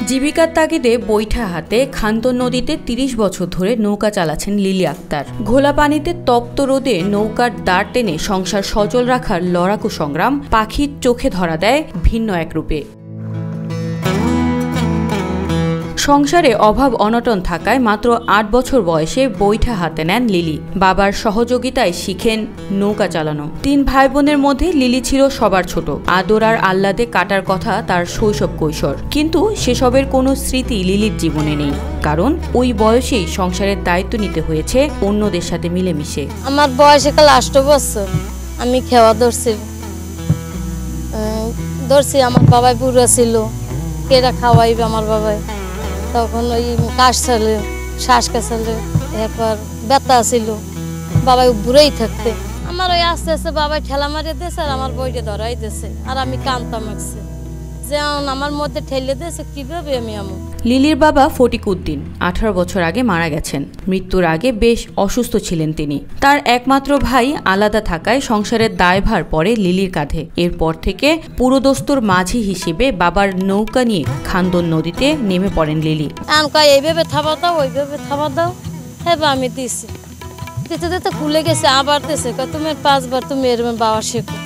জীবিকার তাগিদে বৈঠা হাতে খান্দন নদীতে ৩০ বছর ধরে নৌকা চালাচ্ছেন লিলি আক্তার। ঘোলা পানিতে তপ্ত রোদে নৌকার দাঁড় টেনে সংসার সচল রাখার লড়াকু সংগ্রাম পাখির চোখে ধরা দেয় ভিন্ন এক রূপে। সংসারে অভাব অনটন থাকায় মাত্র ৮ বছর বয়সে বৈঠা হাতে নেন লিলি। বাবার সহযোগিতায় শিখেন নৌকা চালানো। ৩ ভাই বোনের মধ্যে লিলি ছিল সবার ছোট। আদর আর আহ্লাদে কাটার কথা তার শৈশব কৈশোর, কিন্তু সেসবের কোনো স্মৃতি লিলির জীবনে নেই, কারণ ওই বয়সেই সংসারের দায়িত্ব নিতে হয়েছে অন্যদের সাথে মিলেমিশে। আমার বয়স কাল ৮ বছর, আমি খেওয়া ধরছি আমার বাবাই বুড়া ছিল, কেরা খাওয়াইবে আমার বাবাই। তখন ওই কাশ চালে শ্বাস কাশালে এরপর ব্যথা ছিল, বাবাই বুড়াই থাকতে আমার ওই আস্তে আস্তে বাবাই ঠেলা মারিয়ে দিয়েছে আর আমার বইটা ধরাই দিয়েছে, আর আমি কানতাম আসছে যেমন আমার মধ্যে ঠেলে দিয়েছে কিভাবে আমি এমন। লিলির বাবা ফটিক উদ্দিন 18 বছর আগে মারা গেছেন। মৃত্যুর আগে বেশ অসুস্থ ছিলেন তিনি। তার একমাত্র ভাই আলাদা থাকায় সংসারের দায়ভার পড়ে লিলির কাঁধে। এরপর থেকে পুরোদস্তুর মাঝি হিসেবে বাবার নৌকা নিয়ে খান্দন নদীতে নেমে পড়েন লিলি। এইভাবে থাবা দাও ওইভাবে থাবা দাও, হ্যাঁ আমি দিছি দিতে দিতে খুলে গেছে, আবার দিছে তুমি 5 বার তুমি এরকম বাবা শেখো।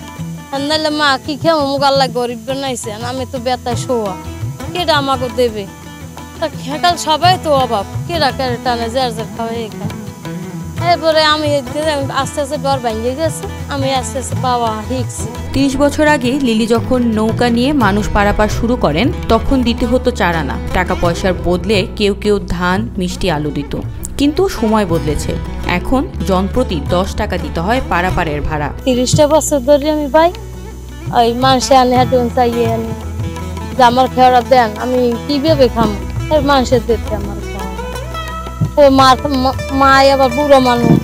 নাহলে মা কি খেয়ে মুখ আল্লাহ গরিব বানাইছে, আমি তো বেতায় শোয়া, কেটা আমাকে দেবে। খেকাল সবাই তো অভাব, কেরা কেড়ে টানে যার যার খাওয়া খায়। এরপরে আমি আস্তে আস্তে ডর ভেঙে গেছে, আমি আস্তে আস্তে বাবা শিখছি। 30 বছর আগে লিলি যখন নৌকা নিয়ে মানুষ পারাপার শুরু করেন, তখন দিতে হতো 4 আনা। টাকা পয়সার বদলে কেউ কেউ ধান মিষ্টি আলু দিত, কিন্তু সময় বদলেছে। এখন জনপ্রতি 10 টাকা দিতে হয় পারাপারের ভাড়া। 30টা বছর ধরে আমি ভাই ওই মানুষে আনে হাটুন চাইয়ে আনি যে আমার খেয়ারা দেন, আমি কিভাবে খাম, মানুষের দিতে আমার মা আবার বুড়ো মানুষ,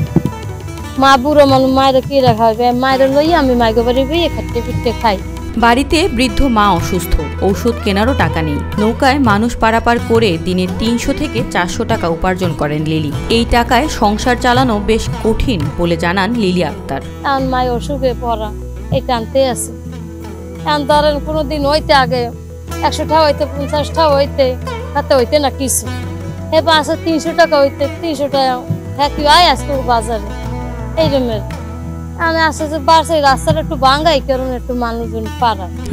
মায়ের কি রাখা হবে, মায়ের লইয়া আমি মাইকে বাড়ি গিয়ে খাটতে পিটতে খাই। বাড়িতে বৃদ্ধ মা অসুস্থ, ঔষধ কেনারও টাকা নেই। নৌকায় মানুষ পারাপার করে দিনে 300 থেকে 400 টাকা উপার্জন করেন লিলি। এই টাকায় সংসার চালানো বেশ কঠিন বলে জানান লিলি আক্তার। এখন মায়ের অসুখে পড়া এই টানতে আছে। এখন ধরেন কোনোদিন হইতে আগে 100 টাকা হইতে 50 টাকা হইতে হাতে হইতে না কিছু, এবার আছে 300 টাকা হইতে 300 টাকা থাকি আয় আসতো বাজারে এইরকমের।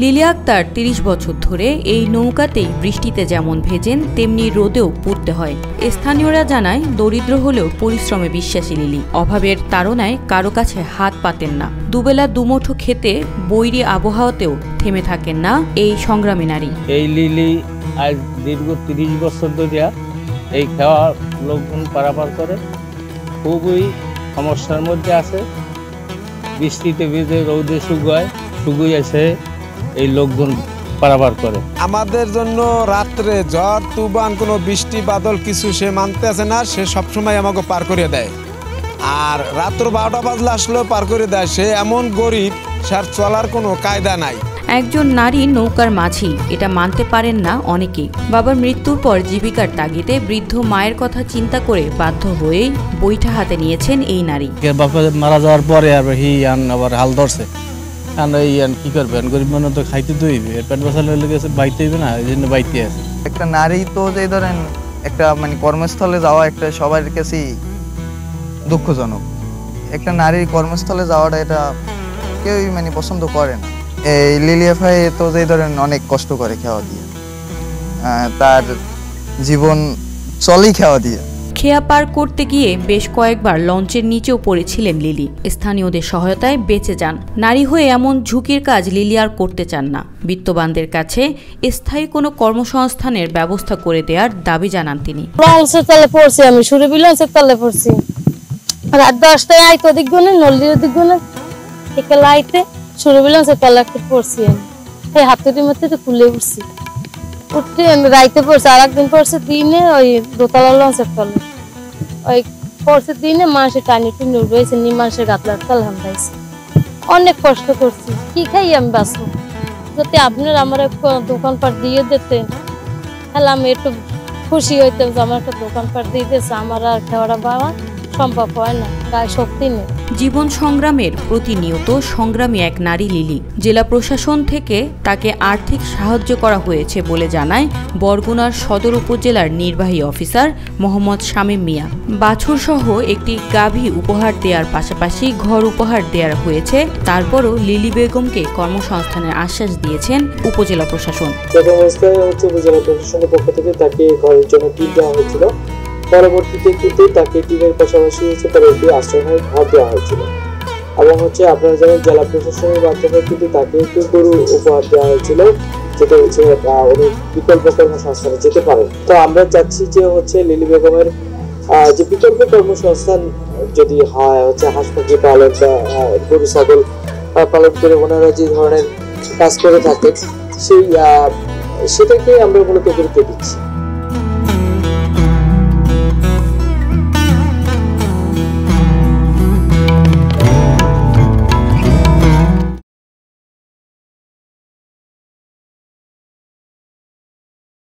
লিলি আক্তার 30 বছর ধরে এই নৌকাতেই বৃষ্টিতে যেমন ভেজেন, তেমনি রোদেও পুড়তে হয়। স্থানীয়রা জানায়, দরিদ্র হলেও পরিশ্রমে বিশ্বাসী লিলি। অভাবের তাড়নায় কারো কাছে হাত পাতেন না। দুবেলা দুমুঠো খেতে বৈরী আবহাওয়াতেও থেমে থাকেন না এই সংগ্রামী নারী। এই লিলি আজ দীর্ঘ 30 বছর ধরে এই খাওয়া লোকজন পারাপার করে, খুবই সমস্যার মধ্যে আছে। বৃষ্টিতে ভিজে রৌদে শুকুয়ে এসে এই লোকজন পারাপার করে। আমাদের জন্য রাত্রে ঝড় তুফান কোনো বৃষ্টি বাদল কিছু সে মানতে আছে না, সে সবসময় আমাকে পার করে দেয়। আর রাত্র 12টা বাজলে আসলেও পার করে দেয়। সে এমন গরিব, সার চলার কোনো কায়দা নাই। একজন নারী নৌকার মাঝি, এটা মানতে পারেন না অনেকেই। বাবার মৃত্যুর পর জীবিকার তাগিদে বৃদ্ধ মায়ের কথা চিন্তা করে বাধ্য হয়েই বৈঠা হাতে নিয়েছেন এই নারী। বাবা মারা যাওয়ার পরে আবার হাল ধরছে, কি করবেন, গরিব মানুষ তো খাইতে দইবে, পেট বসালে লেগেছে বাইতে হইবে না, এই জন্য বাইতে আছে। একটা নারী তো যে ধরেন একটা কর্মস্থলে যাওয়া একটা সবার কাছেই দুঃখজনক। একটা নারীর কর্মস্থলে যাওয়াটা এটা কেউই পছন্দ করে না। এই লিলিয়া ভাই তো যে ধরেন অনেক কষ্ট করে খাওয়া দিয়ে, তার জীবন চলেই খাওয়া দিয়ে। খেয়া পার করতে গিয়ে বেশ কয়েকবার লঞ্চের নিচেও পড়েছিলেন লিলি। স্থানীয়দের সহায়তায় বেঁচে যান। নারী হয়ে এমন ঝুঁকির কাজ লিলি আর করতে চান না। বিত্তবানদের কাছে স্থায়ী কোনো কর্মসংস্থানের ব্যবস্থা করে দেওয়ার দাবি জানান তিনি। লঞ্চের তলে পড়ছি, আমি সুরভি লঞ্চের তলে পড়ছি, রাত 10টায় আইতো দিক গুনে নল্লির দিক গুনে একেলা আইতে সুরভি লঞ্চের তলে একটা পড়ছি। এই হাতুড়ির মধ্যে তো খুলে উঠছি, উঠতে আমি রাইতে পড়ছি। আর একদিন পড়ছে দিনে ওই দোতলা লঞ্চের তলে, ওই পড়ছে দিনে মানুষের টানি টুনি উঠেছে, মানুষের গাতলার তলে হামড়াইছে। অনেক কষ্ট করছি, কি খাই আমি বাঁচবো। যদি আপনার আমার একটা দোকানপাট দিয়ে দিতেন তাহলে আমি একটু খুশি হইতাম যে আমার একটা দোকানপাট দিয়ে দিয়েছে, আমার আর খাওয়াটা বাবা সম্ভব হয় না, গায়ে শক্তি নেই। জীবন সংগ্রামের প্রতিনিয়ত সংগ্রামী এক নারী লিলি। জেলা প্রশাসন থেকে তাকে আর্থিক সাহায্য করা হয়েছে বলে জানায় বরগুনার সদর উপজেলার নির্বাহী অফিসার মোহাম্মদ শামীম মিয়া। বাছুর সহ একটি গাভী উপহার দেওয়ার পাশাপাশি ঘর উপহার দেওয়া হয়েছে। তারপরও লিলি বেগমকে কর্মসংস্থানের আশ্বাস দিয়েছেন উপজেলা প্রশাসন। প্রথম অবস্থায় উপজেলা প্রশাসনের পক্ষ থেকে তাকে ঘরের জন্য টিপ দেওয়া হয়েছিল। পরবর্তীতে কিন্তু তাকে টিমের পাশাপাশি তার একটি আশ্রয়ের ঘর দেওয়া হয়েছিল এবং আপনারা জানেন জেলা প্রশাসনের মাধ্যমে কিন্তু তাকে একটি গরু উপহার দেওয়া হয়েছিল, যেটা উনি বিকল্প কর্মসংস্থানে যেতে পারেন। তো আমরা চাচ্ছি যে লিলি বেগমের যে বিকল্প কর্মসংস্থান যদি হয় হাঁস মুরগি পালন বা গরু ছাগল পালন করে ওনারা যে ধরনের কাজ করে থাকে সেটাকে আমরা মূলত গুরুত্ব দিচ্ছি।